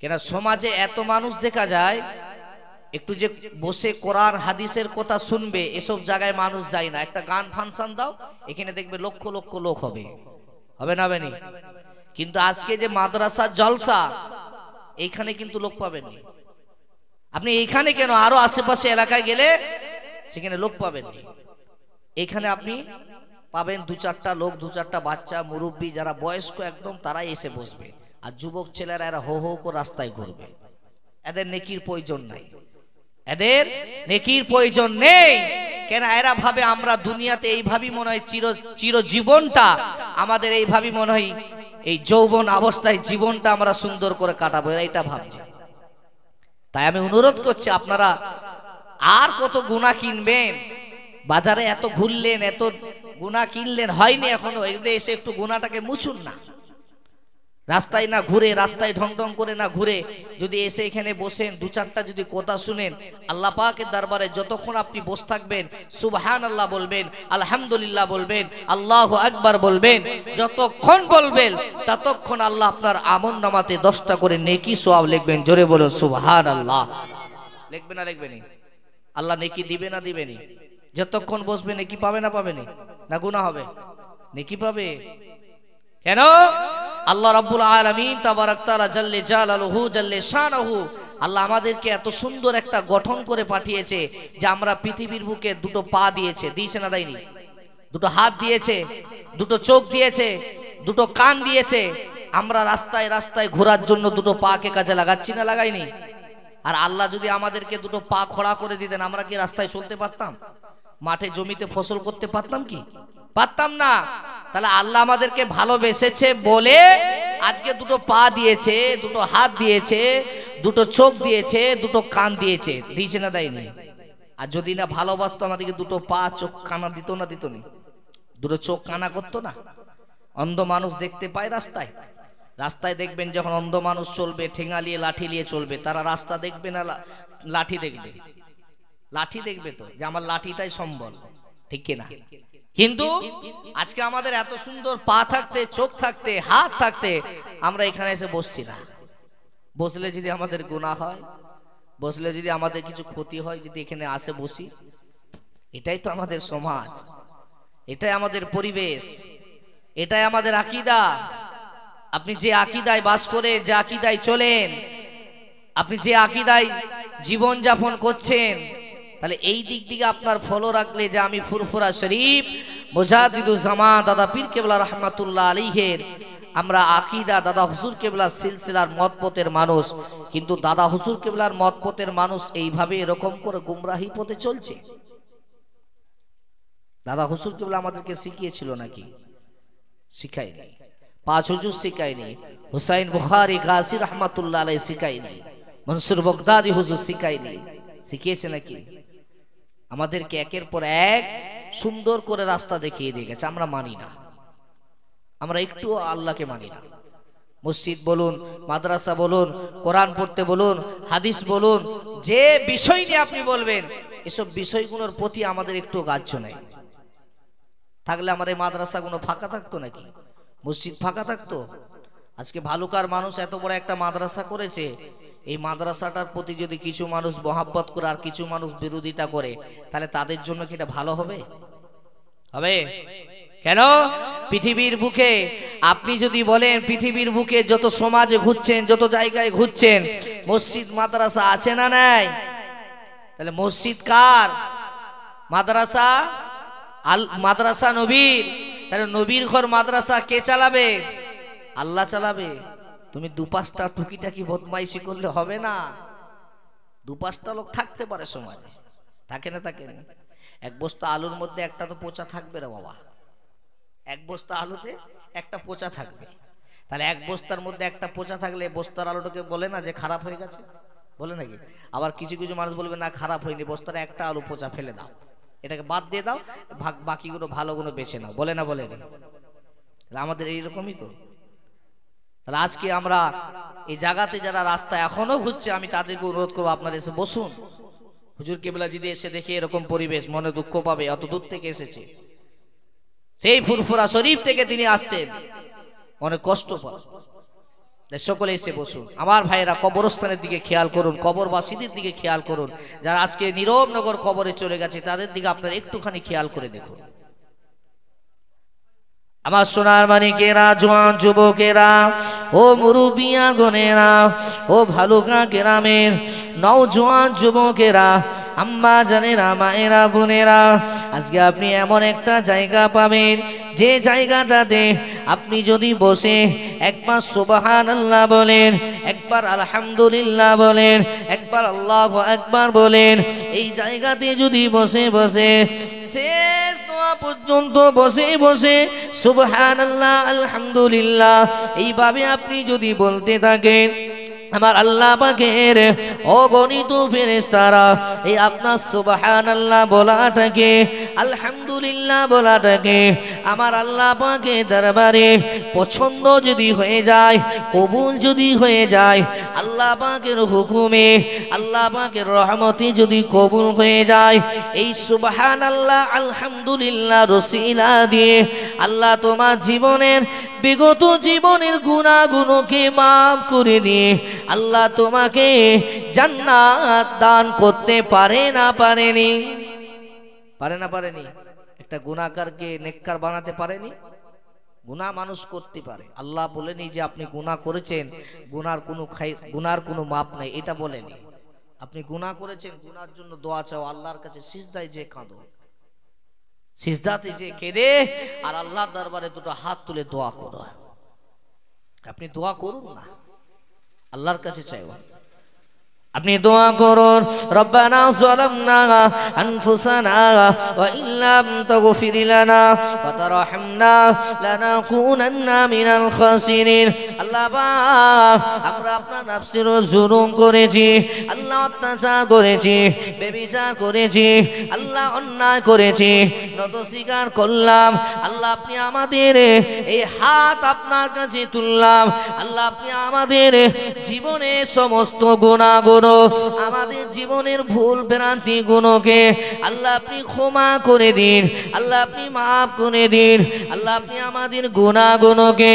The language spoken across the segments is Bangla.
কেন সমাজে এত মানুষ দেখা যায়, একটু যে বসে কোরআন হাদিসের কথা শুনবে এসব জায়গায় মানুষ যায় না। একটা গান ফাংশন দাও, এখানে দেখবে লক্ষ লক্ষ লোক হবে, হবে না বেনি? কিন্তু আজকে যে মাদ্রাসা জলসা, এইখানে কিন্তু লোক পাবেননি আপনি। এইখানে কেন, আরো আশেপাশে এলাকায় গেলে সেখানে লোক পাবেননি। এখানে আপনি পাবেন দু চারটা লোক, দু চারটা বাচ্চা, মুরব্বী যারা বয়স্ক একদম, তারাই এসে বসবে। আর যুবক ছেলেরা এরা হো হো করে রাস্তায় ঘুরবে। এদের নেকির প্রয়োজন নাই, এদের নেকির প্রয়োজন নেই। কেন এরা ভাবে আমরা দুনিয়াতে এইভাবেই মনে হয় চির জীবনটা আমাদের এইভাবেই মনে হয়, এই যৌবন অবস্থায় জীবনটা আমরা সুন্দর করে কাটাবো, এরা এটা ভাবছে। তাই আমি অনুরোধ করছি, আপনারা আর কত গুনাহ কিনবেন? বাজারে এত ঘুরলেন, এত গুনাহ কিনলেন, হয়নি এখনো, এগুলো এসে একটু গুনাহটাকে মুছুন না। রাস্তায় না ঘুরে, রাস্তায় ঢং ঢং করে না ঘুরে যদি এসে এখানে বসেন, দু চারটা যদি কথা শুনেন, আল্লাহ পাকের দরবারে যতক্ষণ আপনি বসে থাকবেন সুবহানাল্লাহ বলবেন, আলহামদুলিল্লাহ বলবেন, আল্লাহু আকবার বলবেন, যতক্ষণ বলবেন ততক্ষণ আল্লাহ আপনার আমলনামাতে 10টা করে নেকি সওয়াব লিখবেন। জোরে বলুন সুবহানাল্লাহ। লিখবে না লিখবেনি? আল্লাহ নেকি দিবে না দিবেনি? যতক্ষণ বসবে নেকি পাবে না পাবেনি? না গুনাহ হবে? নেকি পাবে। কেন? আল্লাহ রাব্বুল আলামিন তাবারাক তাআলা জাল্লে জালালুহু জাল্লে শানাহু, আল্লাহ আমাদেরকে এত সুন্দর একটা গঠন করে পাঠিয়েছে যে আমরা পৃথিবীর বুকে দুটো পা দিয়েছে, দিয়েছে না দেয়নি? দুটো হাত দিয়েছে, দুটো চোখ দিয়েছে, দুটো কান দিয়েছে। আমরা রাস্তায় রাস্তায় ঘোরার জন্য দুটো পাকে কাজে লাগাচ্ছি না লাগাইনি? আর আল্লাহ যদি আমাদেরকে দুটো পা খোড়া করে দিতেন, আমরা কি রাস্তায় চলতে পারতাম? মাঠে জমিতে ফসল করতে পারতাম কি? পারতাম না। তাহলে আল্লাহ আমাদেরকে ভালোবেসেছে বলে আজকে দুটো পা দিয়েছে, দুটো হাত দিয়েছে, দুটো চোখ দিয়েছে, দুটো কান দিয়েছে। দিয়েছে না দেয়নি? আর যদি না ভালোবাসতো আমাদেরকে দুটো পা চোখ কানা দিত না দিত নি? দুটো চোখ কানা করতো না? অন্ধ মানুষ দেখতে পায় রাস্তায়, রাস্তায় দেখবেন যখন অন্ধ মানুষ চলবে, ঠেঙা নিয়ে লাঠি নিয়ে চলবে, তারা রাস্তা দেখবে না লাঠি দেখবে? লাঠি দেখবে তো, যে আমার লাঠিটাই সম্বল, ঠিক কিনা? কিন্তু আজকে আমাদের এত সুন্দর পা থাকতে, চোখ থাকতে, হাত থাকতে আমরা এখানে এসে বসছি না। বসলে যদি আমাদের গুনাহ হয়, বসলে যদি আমাদের কিছু ক্ষতি হয়, যদি এখানে আসে বসি, এটাই তো আমাদের সমাজ, এটাই আমাদের পরিবেশ, এটাই আমাদের আকীদা। আপনি যে আকীদায় বাস করে, যে আকীদায় চলেন, আপনি যে আকীদায় জীবন যাপন করছেন, তাহলে এই দিক দিকে আপনার ফলো রাখলে, যে আমি ফুরফুরা শরীফ মুজাদ্দিদুজ্জামান দাদা পীর কেবলা রাহমাতুল্লাহ আলাইহির আমরা আকীদা দাদা হুজুর কেবলা সিলসিলার মতপথের মানুষ, কিন্তু দাদা হুজুর কেবলার মতপথের মানুষ এইভাবে এরকম করে গুমরাহি পথে চলছে। দাদা হুজুর কেবলা আমাদেরকে শিখিয়েছিল নাকি? শিখায়নি। পাঁচ হুজুর শিখায়নি, হুসাইন বুখারী গাজী রাহমাতুল্লাহ আলাইহি শিখায়নি, মনসুর বগদাদি হুজুর শিখায়নি। শিখিয়েছে নাকি? আমাদেরকে একের পর এক সুন্দর করে রাস্তা দেখিয়ে দিয়ে গেছে। আমরা মানি না, আমরা একটু আল্লাহকে মানি না। মসজিদ বলুন, মাদ্রাসা বলুন, কোরআন পড়তে বলুন, হাদিস বলুন, যে বিষয় নিয়ে আপনি বলবেন, এসব বিষয়গুলোর প্রতি আমাদের একটু গ্রাহ্য নেই। থাকলে আমার এই মাদ্রাসাগুলো ফাঁকা থাকতো নাকি? মসজিদ ফাঁকা থাকতো? আজকে ভালুকার মানুষ এত বড় একটা মাদ্রাসা করেছে, এই মাদ্রাসাটার প্রতি যদি কিছু মানুষ মহাব্বত করে আর কিছু মানুষ বিরোধিতা করে, তাহলে তাদের জন্য কি এটা ভালো হবে? হবে? কেন? পৃথিবীর বুকে আপনি যদি বলেন, পৃথিবীর বুকে যত সমাজে ঘুরছেন, যত জায়গায় ঘুরছেন, মসজিদ মাদ্রাসা আছে না নাই? তাহলে মসজিদ কার? মাদ্রাসা মাদ্রাসা নবীর। তাহলে নবীর ঘর মাদ্রাসা কে চালাবে? আল্লাহ চালাবে। তুমি দু পাঁচটা টুকিটাকি বদমাইশি করলে হবে না। দু পাঁচটা লোক থাকতে পারে সমাজে, থাকে না? থাকে না? এক বস্তা আলুর মধ্যে একটা তো পচা থাকবে রে বাবা, এক বস্তা আলুতে একটা পচা থাকবে। তাহলে এক বস্তার মধ্যে একটা পচা থাকলে বস্তার আলুটাকে বলে না যে খারাপ হয়ে গেছে? বলে নাকি? আবার কিছু কিছু মানুষ বলবে না খারাপ হয়নি, বস্তার একটা আলু পচা ফেলে দাও, এটাকে বাদ দিয়ে দাও, বাকিগুলো ভালোগুলো বেছে নাও, বলে না? বলে না? আমাদের এইরকমই তো। তাহলে আজকে আমরা এই জায়গাতে যারা রাস্তায় এখনো ঘুরছে, আমি তাদেরকে অনুরোধ করবো, আপনারা এসে বসুন। হুজুর কেবলা যদি এসে দেখে এরকম পরিবেশ, মনে দুঃখ পাবে। অত দূর থেকে এসেছে, সেই ফুরফুরা শরীফ থেকে তিনি আসছেন, অনেক কষ্ট পায়। সকলে এসে বসুন। আমার ভাইয়েরা কবরস্থানের দিকে খেয়াল করুন, কবরবাসীদের দিকে খেয়াল করুন। যারা আজকে নীরবনগর কবরে চলে গেছে তাদের দিকে আপনারা একটুখানি খেয়াল করে দেখুন। আমার সোনার মানিকেরা, জোয়ান যুবকেরা, ও মুরুবিয়া গনেরা, ও ভালুকা গ্রামের নওজোয়ান যুবকেরা, আম্মা জানেরা, মায়েরা, বোনেরা, আজকে আপনি এমন একটা জায়গা পাবেন যে জায়গাটাতে আপনি যদি বসে একবার সুবহানাল্লাহ বলেন, একবার আলহামদুলিল্লাহ বলেন, একবার আল্লাহু আকবার বলেন, এই জায়গাতে যদি বসে বসে শেষ দোয়া পর্যন্ত বসে বসে সুবহানাল্লাহ আলহামদুলিল্লাহ এইভাবে আপনি যদি বলতে থাকেন, আমার আল্লাহ পাকের অগণিত ফেরেশতারা এই আপনার সুবহানাল্লাহ বলাটাকে, আলহামদুলিল্লাহ বলাটাকে আমার আল্লাহ পাকের দরবারে পছন্দ যদি হয়ে যায়, কবুল যদি হয়ে যায়, আল্লাহ পাকের হুকুমে, আল্লাহ পাকের রহমতে যদি কবুল হয়ে যায়, এই সুবহানাল্লাহ আলহামদুলিল্লাহ রসিলা দিয়ে আল্লাহ তোমার জীবনের বিগত জীবনের গুনাহগুলোকে মাফ করে দিয়ে আল্লাহ তোমাকে জান্নাত দান করতে পারে না পারেনি? পারে না পারেনি? একটা গুনাহগারকে নেককার বানাতে পারেনি? গুনাহ মানুষ করতে পারে, আল্লাহ বলেনি যে আপনি গুনাহ করেছেন গুনার কোনো মাপ নাই, এটা বলেনি। আপনি গুনাহ করেছেন, গুনার জন্য দোয়া চাও, আল্লাহর কাছে সিজদায় যে কাঁদো, সিজদাতে যে কেঁদে আর আল্লাহর দরবারে দুটো হাত তুলে দোয়া করো। আপনি দোয়া করুন না, আল্লাহর কাছে চাইও। আপনি দোয়া করুন, রব্বানা যালামনা আনফুসানা ওয়া ইল্লাম তাগফির লানা ওয়া তারহামনা লানাকুনান্না মিনাল খাসিরিন। আল্লাহ পাক, আমরা আপনার নফসের জুলুম করেছি, আল্লাহ অত্যাচার করেছি, ব্যভিচার করেছি, আল্লাহ অন্যায় করেছি, নত স্বীকার করলাম। আল্লাহ আপনি আমাদের এই হাত আপনার কাছে তুললাম। আল্লাহ আপনি আমাদের জীবনের সমস্ত গুনাহ, আমাদের জীবনের ভুল ভ্রান্তি গুণকে আল্লাহ আপনি ক্ষমা করে দিন, আল্লাহ আপনি মাফ করে দিন, আল্লাহ আপনি আমাদের গুনাহগুলোকে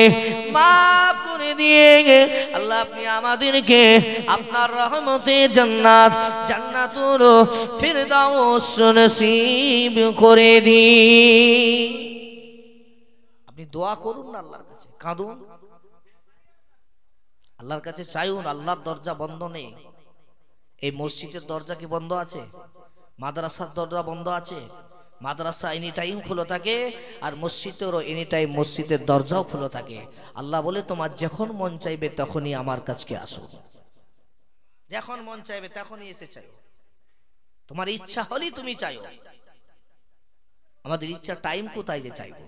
মাফ করে দিয়ে আল্লাহ আপনি আমাদেরকে আপনার রহমতে জান্নাতুল ফিরদাউস নসিব করে দিন। আপনি দোয়া করুন না, আল্লাহর কাছে কাঁদুন, আল্লাহর কাছে চাইুন। আল্লাহর দরজা বন্ধ নেই। এই মসজিদের দরজা কি বন্ধ আছে? মাদ্রাসার দরজা বন্ধ আছে? মাদ্রাসা এনি টাইম খোলা থাকে, আর মসজিদেরও এনি টাইম মসজিদের দরজাও খোলা থাকে। আল্লাহ বলে তোমার যখন মন চাইবে তখনই আমার কাছে আসো, যখন মন চাইবে তখনই এসে চাইও, তোমার ইচ্ছা হলেই তুমি চাইও। আমাদের ইচ্ছা টাইম কোথায় যে চাইবো?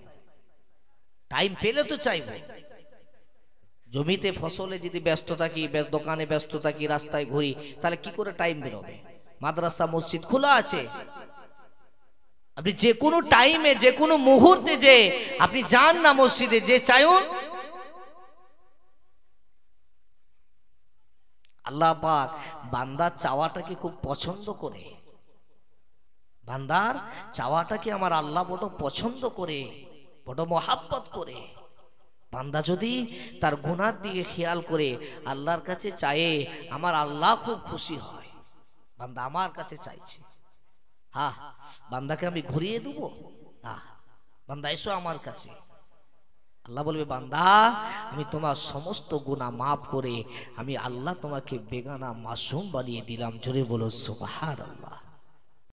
টাইম পেলে তো চাইবো। জমিতে ফসলে যদি ব্যস্ত থাকি, দোকানে ব্যস্ত থাকি, রাস্তায় ঘুরি, তাহলে কি করে টাইম বেরোবে? মাদ্রাসা মসজিদ খোলা আছে, আপনি যে কোনো টাইমে যে কোনো মুহূর্তে যে আপনি যান না মসজিদে, যে চাইুন। আল্লাহ পাক বান্দার চাওয়াটাকে খুব পছন্দ করে, বান্দার চাওয়াটাকে আমার আল্লাহ বড় পছন্দ করে, বড় মহাব্বত করে। বান্দা যদি তার গুনার দিকে খেয়াল করে আল্লাহর কাছে চায়ে, আমার আল্লাহ খুব খুশি হয়। বান্দা আমার কাছে চাইছে, হ্যাঁ, বান্দাকে আমি ঘুরিয়ে দেবো? বান্দা এসো আমার কাছে। আল্লাহ বলবে, বান্দা আমি তোমার সমস্ত গুনাহ মাফ করে আমি আল্লাহ তোমাকে বেগানা মাসুম বানিয়ে দিলাম। জোরে বলো সুবহানাল্লাহ।